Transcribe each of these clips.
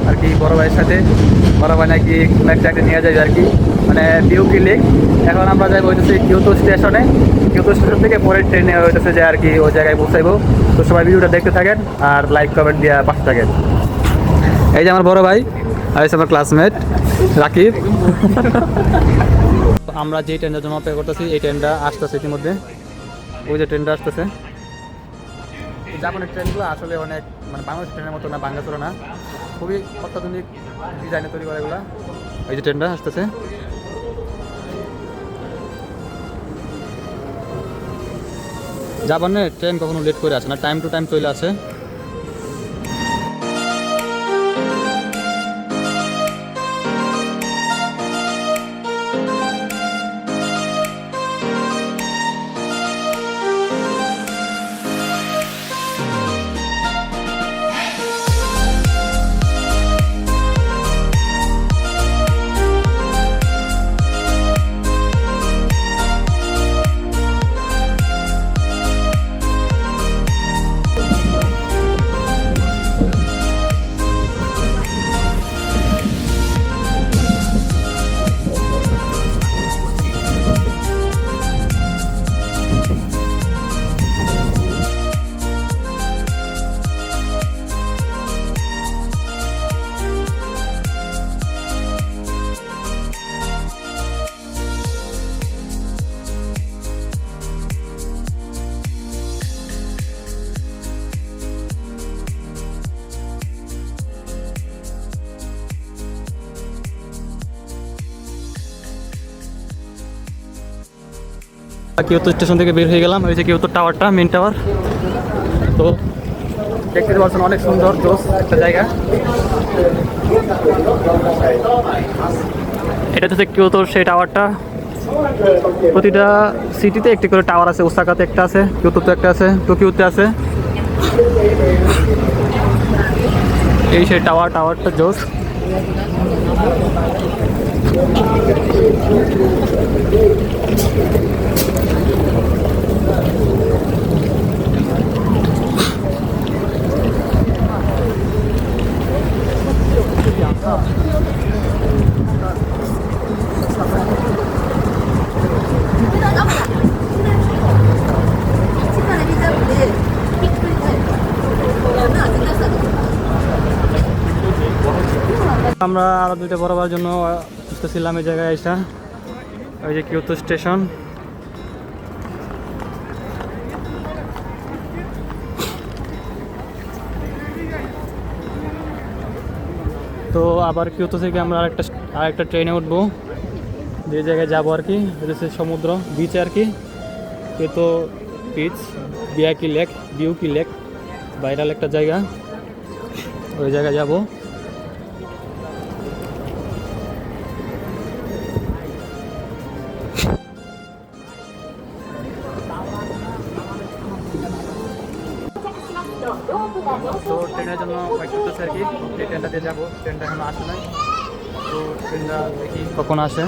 আর কি বড় ভাইয়ের সাথে। বড় ভাই নাকি কোনো একটা নিয়ে যাবে আর কি, মানে বিউকি লেক। এখন আমরা যাই হইতেছি কিয়োতো স্টেশনে। কিয়োতো স্টেশন থেকে পরের ট্রেনে হইতেছে যে আর কি ওই জায়গায় পৌঁছাইবো। তো সবাই ভিডিওটা দেখতে থাকেন আর লাইক কমেন্ট দিয়ে পাশে থাকেন। এই যে আমার বড় ভাই আর আমার ক্লাসমেট রাকিব। আমরা যে ট্রেনটার জন্য অপেক্ষা করতেছি এই ট্রেনটা আসতেছে ইতিমধ্যে। ওই যে ট্রেনটা আসতেছে। জাপানের ট্রেনগুলো আসলে অনেক মানে বাংলাদেশ ট্রেনের মতো না, বাঙ্গাচোরা না, খুবই অত্যাধুনিক ডিজাইনে তৈরি করে এগুলো। এই যে ট্রেনটা আসতেছে। জাপানের ট্রেন কখনো লেট করে আসে না, টাইম টু টাইম চলে আসে। কিয়োতো স্টেশন থেকে বের হয়ে গেলাম। ওই যে কিয়োতো টাওয়ারটা, মেন টাওয়ার। তো দেখতে পাচ্ছেন অনেক সুন্দর জোস একটা জায়গা। এটা হচ্ছে কিয়োতোর সেই টাওয়ারটা। প্রতিটা সিটিতে একটি করে টাওয়ার আছে। ওসাকাতে একটা আছে, কিয়োতোতে একটা আছে, টোকিওতে আছে। এই সেই টাওয়ারটা জোস। আমরা আরো দুইটা বরাবর জন্য খুঁজতেছিলাম এই জায়গায় এসা। ওই যে কিয়োতো স্টেশন। তো আবার কিয়োতো থেকে আমরা আরেকটা ট্রেনে উঠবো, যে জায়গায় যাবো আর কি। এটা হচ্ছে সমুদ্র বিচ আর কি, কিয়োতো বিচ, বিউকি লেক ভাইরাল একটা জায়গা। ওই জায়গায় যাবো। তো ট্রেনের জন্য ওয়েট করতেছি আর কি, যে ট্রেনটা দিয়ে যাবো। ট্রেনটা এখনো আসে নাই, তো ট্রেনটা দেখি কখন আসে।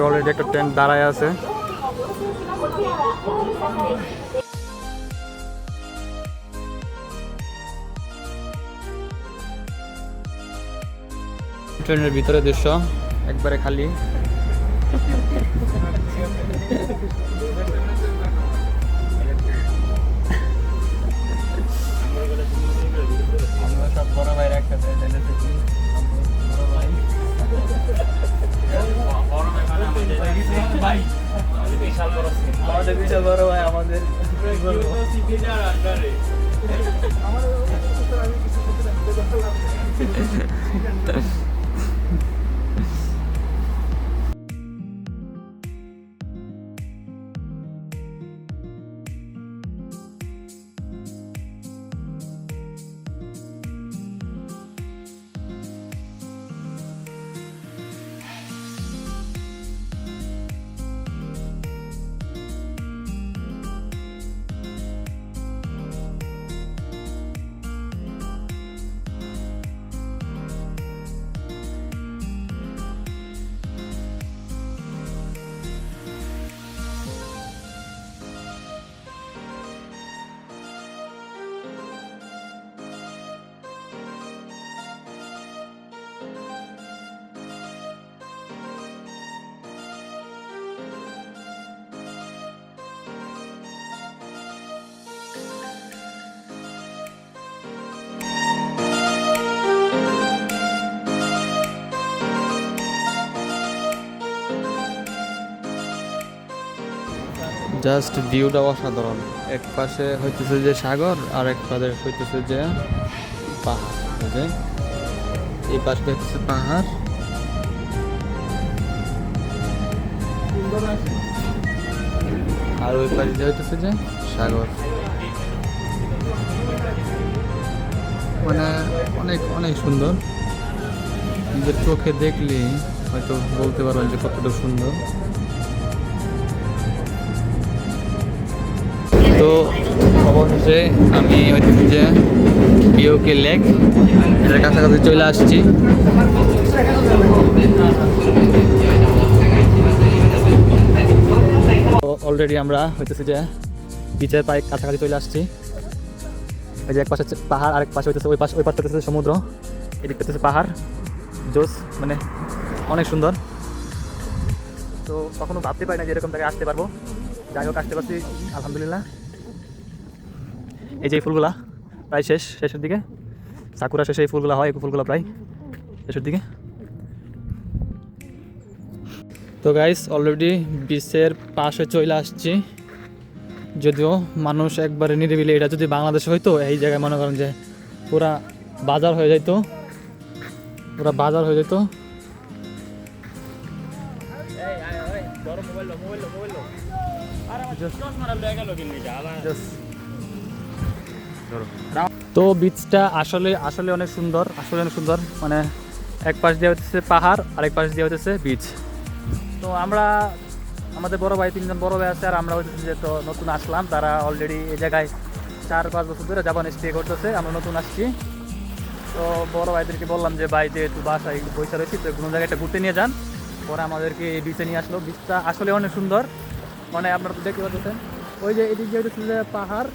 অলরেডি একটা ট্রেন দাঁড়ায় আছে। ট্রেনের ভিতরে দৃশ্য একবারে খালি। আমরা সব বড় ভাইয়ের একসাথে বিশাল বড় ভাই আমাদের। জাস্ট ভিউটা অসাধারণ। এক পাশে হইতেছে যে সাগর আর এক পাশে হইতেছে যে পাহাড়। এই যে এই পাশে হইতেছে পাহাড়, আর ওই পাশে যে হইতেছে যে সাগর। মানে অনেক অনেক সুন্দর, নিজের চোখে দেখলে হয়তো বলতে পারবেন যে কতটা সুন্দর। তো অবশেষে আমি হইতেছি যে বিওকে লেক এটার কাছাকাছি চলে আসছি। অলরেডি আমরা হইতেছি যে বিচের প্রায় কাছাকাছি চলে আসছি। এই যে এক পাশে পাহাড়, আরেক পাশে হইতেছে ওই পাশে হইতেছে সমুদ্র, এদিক হইতেছে পাহাড়। জোস, মানে অনেক সুন্দর। তো কখনো ভাবতে পারি না যে এরকম জায়গায় আসতে পারবো। যাই হোক আসতে পারছি আলহামদুলিল্লাহ। এই যে ফুলগুলা প্রায় শেষের দিকে, সাকুরা শেষে এই ফুলগুলা হয়, এই ফুলগুলা প্রায় শেষের দিকে। তো গাইস অলরেডি বিচের পাশে চলে আসছি। যদিও মানুষ একবারে নিরিবিলি, এটা যদি বাংলাদেশে হইতো এই জায়গায় মনে করেন যে পুরা বাজার হয়ে যেত, পুরা বাজার হয়ে যেত। তো বিচটা আসলে আসলে অনেক সুন্দর, আসলে অনেক সুন্দর। মানে এক পাশ দিয়ে হচ্ছে পাহাড়, আরেক পাশ দিয়ে হচ্ছে বিচ। তো আমরা আমাদের বড় ভাই, 3জন বড় ভাই আছে, আর আমরা হচ্ছে যে তো নতুন আসলাম। তারা অলরেডি এই জায়গায় 4-5 বছর ধরে জাপানে স্টে করতেছে, আমরা নতুন আসছি। তো বড় ভাইদেরকে বললাম যে ভাই যেহেতু বাসায় পয়সা রয়েছে, তো কোনো জায়গায় একটা ঘুরতে নিয়ে যান। পরে আমাদেরকে এই বিচে নিয়ে আসলো। বিচটা আসলে অনেক সুন্দর, মানে আপনারা তো দেখতে পাচ্ছেন ওই যে এদিক দিয়ে হচ্ছে যে পাহাড়,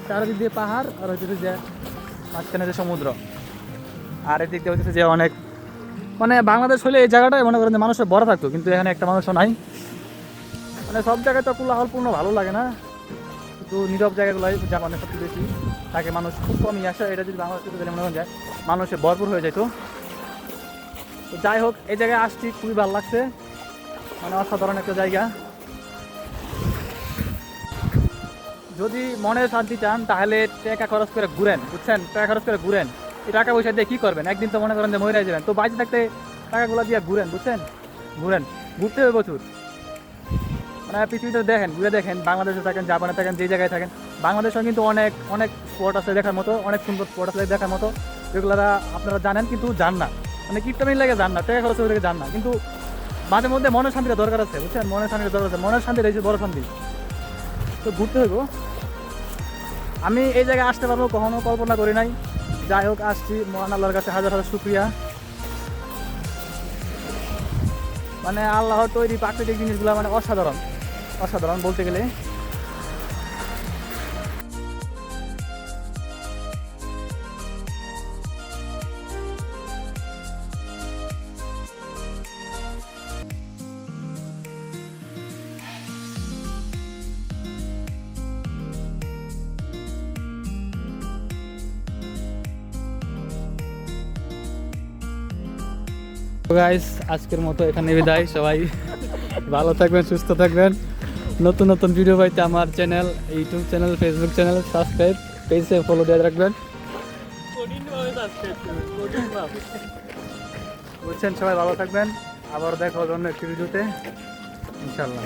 চারিদিক দিয়ে পাহাড়, আর হচ্ছে যে মাঝখানে যে সমুদ্র, আর এদিক দিয়ে হচ্ছে যে অনেক, মানে বাংলাদেশ হলে এই জায়গাটায় মনে করেন যে মানুষের ভরা থাকতো, কিন্তু এখানে একটা মানুষও নাই। মানে সব জায়গায় তো কোলাহলপূর্ণ ভালো লাগে না, কিন্তু নীরব জায়গাগুলোই জাপানে সবচেয়ে বেশি থাকে, মানুষ খুব কমই আসে। এটা যদি বাংলাদেশে মনে করেন যায় মানুষে ভরপুর হয়ে যেত। তো যাই হোক এই জায়গায় আসছি, খুবই ভালো লাগছে, মানে অসাধারণ একটা জায়গা। যদি মনে শান্তি চান তাহলে টাকা খরচ করে ঘুরেন, বুঝছেন? টাকা খরচ করে ঘুরেন। এই টাকা পয়সা দিয়ে কী করবেন? একদিন তো মনে করেন যে মরে যাবেন, তো বাইরে থাকতে টাকাগুলো দিয়ে ঘুরেন, বুঝছেন? ঘুরেন, ঘুরতে হবে প্রচুর। মানে পৃথিবীতে দেখেন, ঘুরে দেখেন, বাংলাদেশে থাকেন, জাপানে থাকেন, যে জায়গায় থাকেন, বাংলাদেশেও কিন্তু অনেক অনেক স্পট আছে দেখার মতো, অনেক সুন্দর স্পট আছে দেখার মতো, যেগুলো আপনারা জানেন কিন্তু জান না, মানে কিপটামিন লাগে জান না, টাকা খরচ করে জান না। কিন্তু মাঝে মধ্যে মনের শান্তিটা দরকার আছে, বুঝছেন? মনের শান্তিটা দরকার আছে, মনের শান্তি রয়েছে বড় শান্তি। তো ঘুরতে হইব। আমি এই জায়গায় আসতে পারবো কখনো কল্পনা করি নাই। যাই হোক আসছি, মহান আল্লাহর কাছে হাজার হাজার শুকরিয়া। মানে আল্লাহর তৈরি প্রাকৃতিক জিনিসগুলো মানে অসাধারণ, অসাধারণ বলতে গেলে। গাইস আজকের মতো এখানে বিদায়। সবাই ভালো থাকবেন, সুস্থ থাকবেন। নতুন নতুন ভিডিও পাইতে আমার channel, YouTube channel, Facebook channel subscribe, পেজে ফলো দিয়ে রাখবেন, বুঝছেন? সবাই ভালো থাকবেন, আবার দেখা হবে অন্য একটি ভিডিওতে ইনশাল্লাহ।